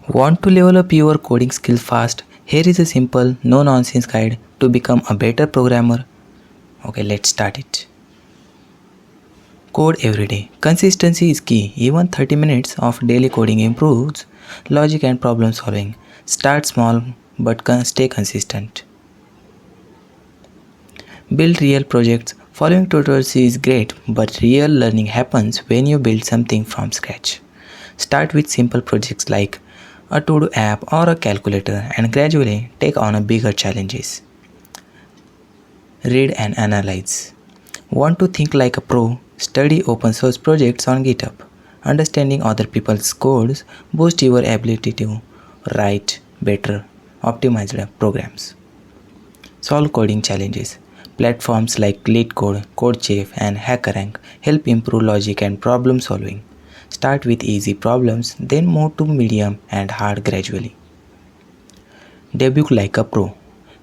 Want to level up your coding skills fast? Here is a simple, no nonsense guide to become a better programmer. Okay, let's start it. Code every day. Consistency is key. Even 30 minutes of daily coding improves logic and problem solving. Start small but stay consistent. Build real projects. Following tutorials is great, but real learning happens when you build something from scratch. Start with simple projects like a to-do app or a calculator and gradually take on a bigger challenges. Read and analyze. Want to think like a pro? Study open source projects on GitHub. Understanding other people's codes boosts your ability to write better, optimized programs. Solve coding challenges. Platforms like LeetCode, CodeChef, and HackerRank help improve logic and problem solving. Start with easy problems, then move to medium and hard gradually. Debug like a pro.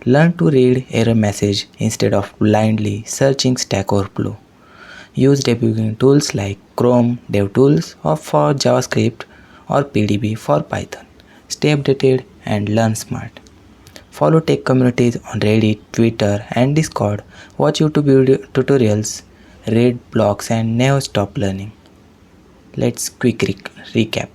Learn to read error message instead of blindly searching Stack Overflow. Use debugging tools like Chrome DevTools or for JavaScript or PDB for Python. Stay updated and learn smart. Follow tech communities on Reddit, Twitter, and Discord. Watch YouTube tutorials, read blogs, and never stop learning. Let's quick recap.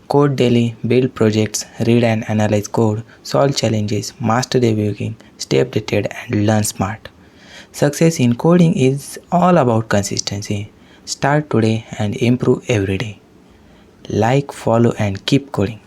Code daily, build projects, read and analyze code, solve challenges, master debugging, stay updated, and learn smart. Success in coding is all about consistency. Start today and improve every day. Like, follow, and keep coding.